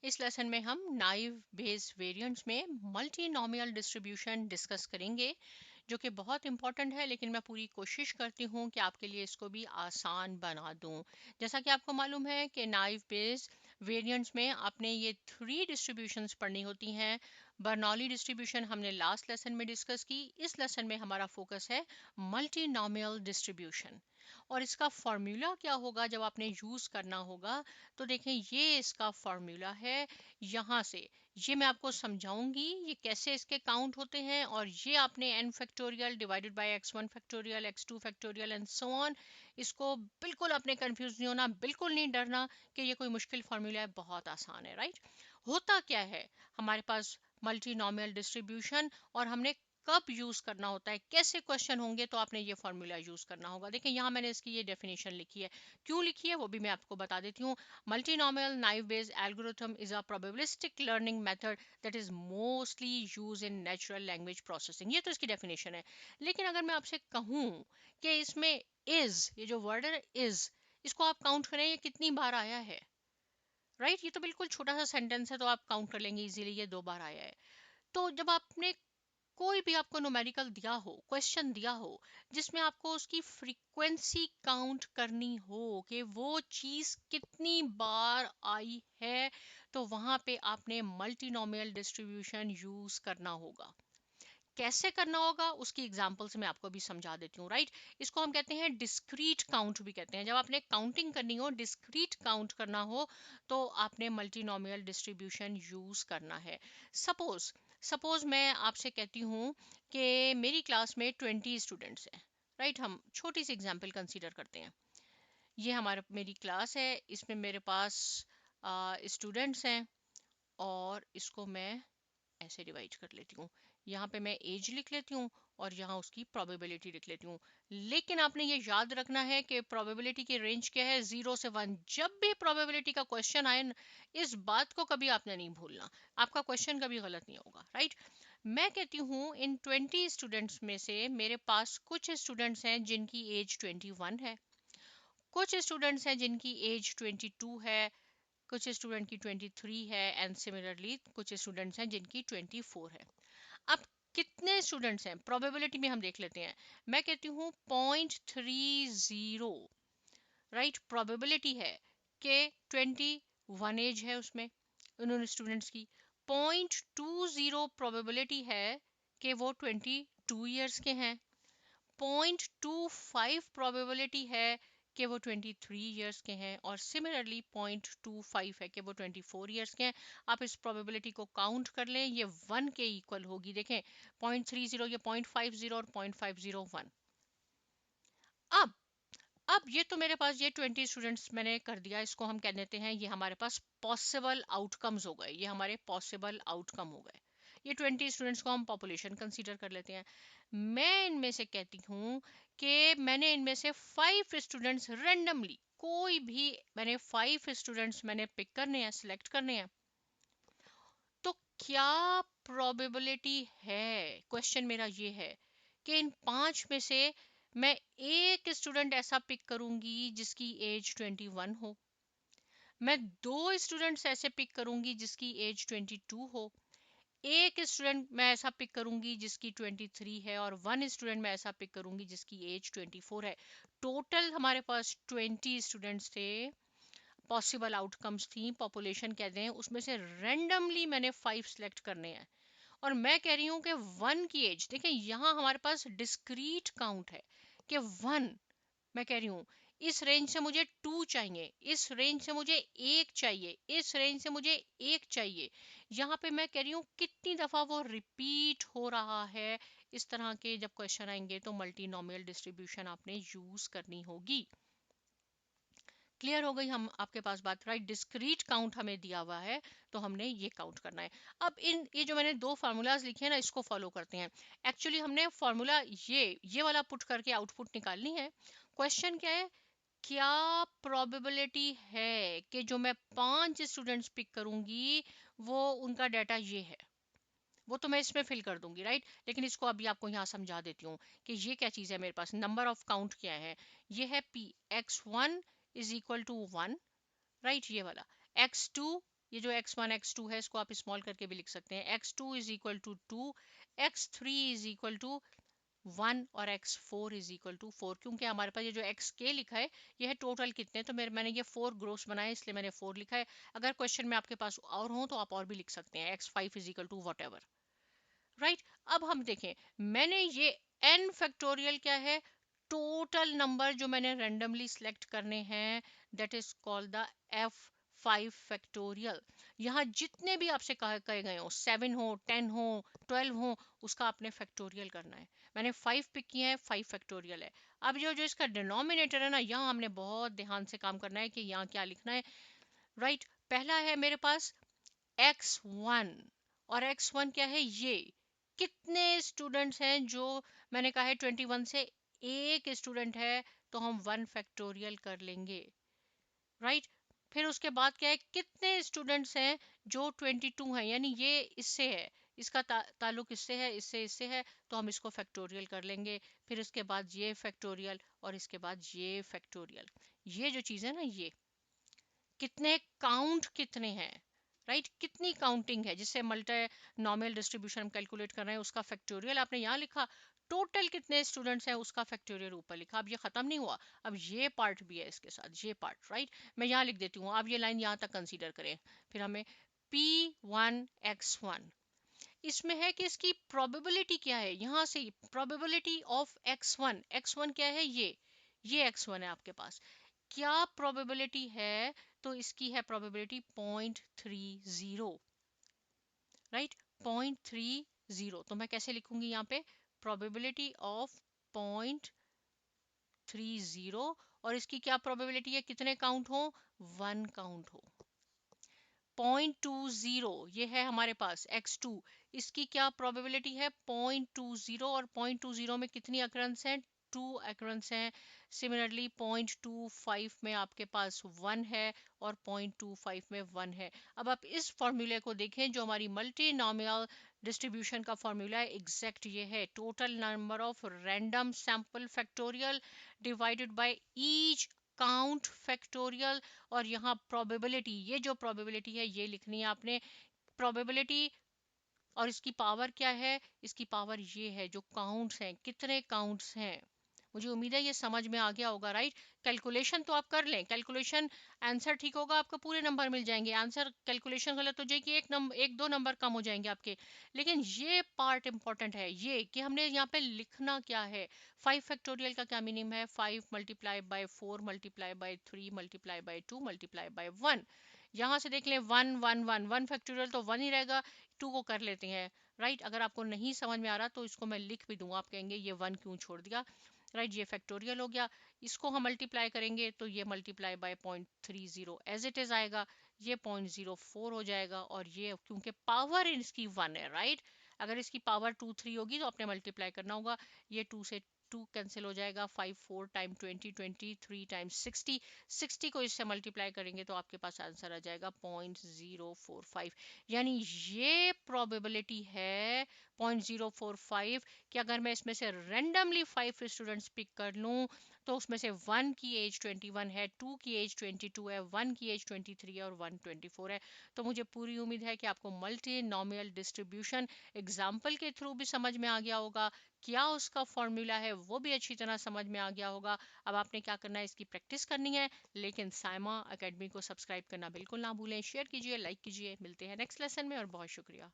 इस लेसन में हम नाइव बेस वेरिएंट्स में मल्टीनोमियल डिस्ट्रीब्यूशन डिस्कस करेंगे, जो कि बहुत इंपॉर्टेंट है, लेकिन मैं पूरी कोशिश करती हूँ कि आपके लिए इसको भी आसान बना दूँ। जैसा कि आपको मालूम है कि नाइव बेस वेरिएंट्स में आपने ये 3 डिस्ट्रीब्यूशंस पढ़नी होती हैं। बर्नौली डिस्ट्रीब्यूशन हमने लास्ट लेसन में डिस्कस की। इस लेसन में हमारा फोकस है मल्टीनोमियल डिस्ट्रीब्यूशन। और इसका फॉर्मूला क्या होगा जब आपने यूज़ करना होगा, तो देखें ये इसका फॉर्मूला है। यहाँ से ये मैं आपको समझाऊंगी ये कैसे इसके काउंट होते हैं, और ये आपने n factorial divided by x1 factorial x2 factorial and so on. इसको बिल्कुल आपने कंफ्यूज नहीं होना, बिल्कुल नहीं डरना कि ये कोई मुश्किल फॉर्मूला है, बहुत आसान है। राइट, होता क्या है हमारे पास मल्टीनोमियल डिस्ट्रीब्यूशन, और हमने कब यूज करना होता है, कैसे क्वेश्चन होंगे तो आपने ये फॉर्मूला यूज करना होगा। देखिए यहाँ मैंने इसकी ये डेफिनेशन लिखी है, क्यों लिखी है वो भी मैं आपको बता देती हूँ। Multinomial naive based algorithm is a probabilistic learning method that is mostly use in natural language processing. ये तो इसकी डेफिनेशन है। लेकिन अगर मैं आपसे कहूँ कि इसमें इज, ये जो वर्ड है इज, इसको आप काउंट करें ये कितनी बार आया है। राइट, ये तो बिल्कुल छोटा सा सेंटेंस है, तो आप काउंट कर लेंगे इजीली, ये 2 बार आया है। तो जब आपने कोई भी आपको न्यूमेरिकल दिया हो, क्वेश्चन दिया हो, जिसमें आपको उसकी फ्रीक्वेंसी काउंट करनी हो कि वो चीज कितनी बार आई है, तो वहां पे आपने मल्टीनोमियल डिस्ट्रीब्यूशन यूज करना होगा। कैसे करना होगा उसकी एग्जांपल्स मैं आपको भी समझा देती हूँ। राइट, इसको हम कहते हैं डिस्क्रीट काउंट भी कहते हैं। जब आपने काउंटिंग करनी हो, डिस्क्रीट काउंट करना हो, तो आपने मल्टीनोमियल डिस्ट्रीब्यूशन यूज करना है। सपोज सपोज मैं आपसे कहती हूँ कि मेरी क्लास में 20 स्टूडेंट्स हैं। राइट, हम छोटी सी एग्जांपल कंसीडर करते हैं। ये हमारा मेरी क्लास है, इसमें मेरे पास स्टूडेंट्स हैं, और इसको मैं ऐसे डिवाइड कर लेती हूँ। यहाँ पे मैं एज लिख लेती हूँ और यहाँ उसकी प्रोबेबिलिटी लिख लेती हूँ। लेकिन आपने ये याद रखना है कि प्रोबेबिलिटी की रेंज क्या है, 0 से 1। जब भी प्रोबेबिलिटी का क्वेश्चन आए इस बात को कभी आपने नहीं भूलना, आपका क्वेश्चन कभी गलत नहीं होगा। राइट, मैं कहती हूँ इन 20 स्टूडेंट्स में से मेरे पास कुछ स्टूडेंट्स हैं जिनकी एज 21 है, कुछ स्टूडेंट्स हैं जिनकी एज 22 है, कुछ स्टूडेंट की 23 है, एंड सिमिलरली कुछ स्टूडेंट्स हैं जिनकी 24 है। अब कितने स्टूडेंट्स हैं प्रोबेबिलिटी में हम देख लेते हैं। मैं कहती हूँ 0.30। राइट, प्रोबेबिलिटी है कि 21 एज है उसमें उन्होंने स्टूडेंट्स की। 0.20 प्रोबेबिलिटी है कि वो 22 ईयर्स के हैं। 0.25 प्रोबेबिलिटी है कि वो 23 ईयर्स के हैं, और सिमिलरली 0.25 है कि वो 24 ईयर्स के हैं। आप इस प्रोबेबिलिटी को काउंट कर लें, ये 1 के इक्वल होगी। देखें 0.30, ये 0.50 और 0.501। अब अब ये तो मेरे पास ये 20 स्टूडेंट्स मैंने कर दिया, इसको हम कह देते हैं ये हमारे पास पॉसिबल आउटकम्स हो गए, ये हमारे पॉसिबल आउटकम हो गए। ये 20 स्टूडेंट्स को हम पॉपुलेशन कंसीडर कर लेते हैं। मैं इनमें से कहती हूँ कि मैंने इनमें से 5 स्टूडेंट्स रेंडमली, कोई भी मैंने 5 स्टूडेंट्स मैंने पिक करने हैं, सिलेक्ट करने हैं। तो क्या प्रोबेबिलिटी है, क्वेश्चन मेरा ये है कि इन 5 में से मैं एक स्टूडेंट ऐसा पिक करूंगी जिसकी एज 21 हो, मैं 2 स्टूडेंट्स ऐसे पिक करूंगी जिसकी एज 22 हो, एक स्टूडेंट मैं ऐसा पिक करूंगी जिसकी 23 है, और 1 स्टूडेंट मैं ऐसा पिक करूंगी जिसकी एज 24 है। टोटल हमारे पास 20 स्टूडेंट्स थे, पॉसिबल आउटकम्स थी, पॉपुलेशन कहते हैं, उसमें से रेंडमली मैंने 5 सिलेक्ट करने हैं। और मैं कह रही हूँ कि 1 की एज, देखिए यहाँ हमारे पास डिस्क्रीट काउंट है कि 1, मैं कह रही हूँ इस रेंज से मुझे 2 चाहिए, इस रेंज से मुझे 1 चाहिए, इस रेंज से मुझे 1 चाहिए। यहाँ पे मैं कह रही हूँ कितनी दफ़ा वो रिपीट हो रहा है। इस तरह के जब क्वेश्चन आएंगे तो मल्टीनोमियल डिस्ट्रीब्यूशन आपने यूज़ करनी होगी। क्लियर हो गई हम आपके पास बात। राइट, डिस्क्रीट काउंट हमें दिया हुआ है तो हमने ये काउंट करना है। अब ये जो मैंने 2 फार्मूलाज लिखे हैं ना, इसको फॉलो करते हैं। एक्चुअली हमने फार्मूला ये वाला पुट करके आउटपुट निकालनी है। क्वेश्चन क्या है, क्या प्रोबेबिलिटी है कि जो मैं 5 स्टूडेंट्स पिक करूंगी वो उनका डाटा ये है, वो तो मैं इसमें फिल कर दूंगी। राइट, लेकिन इसको अभी आपको यहाँ समझा देती हूँ कि ये क्या चीज़ है मेरे पास, नंबर ऑफ काउंट क्या है। ये है p x1 is equal to 1। Right, ये वाला x2 ये जो x1 x2 है इसको आप स्मॉल करके भी लिख सकते हैं. x2 is equal to 2, x3 is equal to 1 और x4 इज इक्वल टू 4. क्योंकि हमारे पास ये जो xk लिखा है ये है टोटल कितने, तो मैंने ये 4 ग्रोस बनाए इसलिए मैंने 4 लिखा है. अगर क्वेश्चन में आपके पास और हो तो आप और भी लिख सकते हैं, x5 is equal to whatever. Right. अब हम देखें, मैंने ये n फैक्टोरियल क्या है, टोटल नंबर जो मैंने रैंडमली सिलेक्ट करने हैं, that is called the f5 factorial. यहाँ जितने भी आपसे कहे गए हो, 7 हो, 10 हो, 12 हो, उसका आपने फैक्टोरियल करना है. मैंने 5 पिक किए हैं, 5 फैक्टोरियल है. अब जो जो इसका डिनोमिनेटर है ना, यहाँ हमने बहुत ध्यान से काम करना है कि यहाँ क्या लिखना है. राइट. पहला है मेरे पास x1, और x1 क्या है, ये कितने स्टूडेंट्स हैं, जो मैंने कहा है 21 से एक स्टूडेंट है तो हम 1 फैक्टोरियल कर लेंगे. राइट. फिर उसके बाद क्या है, कितने स्टूडेंट्स हैं जो 22 हैं, यानी ये इससे है, इसका ताल्लुक इससे है, इससे है, तो हम इसको फैक्टोरियल कर लेंगे. फिर इसके बाद ये फैक्टोरियल और इसके बाद ये फैक्टोरियल. ये जो चीज़ है ना, ये कितने काउंट कितने हैं, राइट, कितनी काउंटिंग है, जिससे मल्टी नॉमिनल डिस्ट्रीब्यूशन हम कैलकुलेट कर रहे हैं, उसका फैक्टोरियल आपने यहाँ लिखा. टोटल कितने स्टूडेंट्स हैं उसका फैक्टोरियल ऊपर लिखा. अब ये खत्म नहीं हुआ, अब ये पार्ट भी है इसके साथ, ये पार्ट. राइट. मैं यहाँ लिख देती हूँ, आप ये लाइन यहाँ तक कंसीडर करें. फिर हमें p1x1, इसमें है कि इसकी प्रोबेबिलिटी क्या है, यहाँ से प्रोबेबिलिटी ऑफ x1. x1 क्या है, ये x1 है आपके पास, क्या प्रोबेबिलिटी है, तो इसकी है प्रोबेबिलिटी 0.30. राइट. 0.30, तो मैं कैसे लिखूंगी यहाँ पे, प्रोबेबिलिटी ऑफ 0.30, और इसकी क्या प्रोबेबिलिटी है, कितने काउंट हो, 1 काउंट हो. 0.20 ये है हमारे पास x2, इसकी क्या प्रोबेबिलिटी है, 0.20, और 0.20 में कितनी अकरेंस हैं, 2 अकरेंस हैं. सिमिलरली 0.25 में आपके पास 1 है, और 0.25 में 1 है. अब आप इस फॉर्मूले को देखें, जो हमारी मल्टी नॉमिनल डिस्ट्रीब्यूशन का फॉर्मूला है, एग्जैक्ट ये है, total number of random sample factorial divided by each count factorial. और यहाँ प्रोबेबिलिटी, ये जो प्रोबेबिलिटी है ये लिखनी है आपने, प्रोबेबिलिटी, और इसकी पावर क्या है, इसकी पावर ये है जो काउंट्स हैं, कितने काउंट्स हैं. मुझे उम्मीद है ये समझ में आ गया होगा. राइट. कैलकुलेशन तो आप कर लें, कैलकुलेशन आंसर ठीक होगा आपको पूरे नंबर मिल जाएंगे, आंसर कैलकुलेशन गलत हो जाएगी एक दो नंबर कम हो जाएंगे आपके. लेकिन ये पार्ट इंपॉर्टेंट है, ये कि हमने यहाँ पे लिखना क्या है. 5 फैक्टोरियल का क्या मीनिंग है, 5 multiply by 4 multiply by 3 multiply by 2 multiply by 1. यहाँ से देख लें, 1 1 1 1 फैक्टोरियल तो 1 ही रहेगा, 2 को कर लेते हैं. राइट. अगर आपको नहीं समझ में आ रहा तो इसको मैं लिख भी दूंगा, आप कहेंगे ये 1 क्यों छोड़ दिया. राइट. ये फैक्टोरियल हो गया, इसको हम मल्टीप्लाई करेंगे तो ये multiply by 0.30 as it is आएगा, ये 0.04 हो जाएगा, और ये क्योंकि पावर इसकी 1 है. राइट. अगर इसकी पावर 2 3 होगी तो आपने मल्टीप्लाई करना होगा, ये 2 से 2 कैंसिल हो जाएगा, 5 4 टाइम 20 20 3 टाइम 60, 60 को इससे मल्टीप्लाई करेंगे तो आपके पास आंसर आ जाएगा 0.045. यानी ये प्रोबेबिलिटी है 0.045 कि अगर मैं इसमें से रेंडमली 5 स्टूडेंट्स पिक कर लूं तो उसमें से 1 की एज 21 है, 2 की एज 22 है, 1 की एज 23 है, और 1 24 है. तो मुझे पूरी उम्मीद है कि आपको मल्टी नॉमिनल डिस्ट्रीब्यूशन एग्जाम्पल के थ्रू भी समझ में आ गया होगा, क्या उसका फॉर्मूला है वो भी अच्छी तरह समझ में आ गया होगा. अब आपने क्या करना है, इसकी प्रैक्टिस करनी है. लेकिन साइमा एकेडमी को सब्सक्राइब करना बिल्कुल ना भूलें, शेयर कीजिए, लाइक कीजिए. मिलते हैं नेक्स्ट लेसन में, और बहुत शुक्रिया.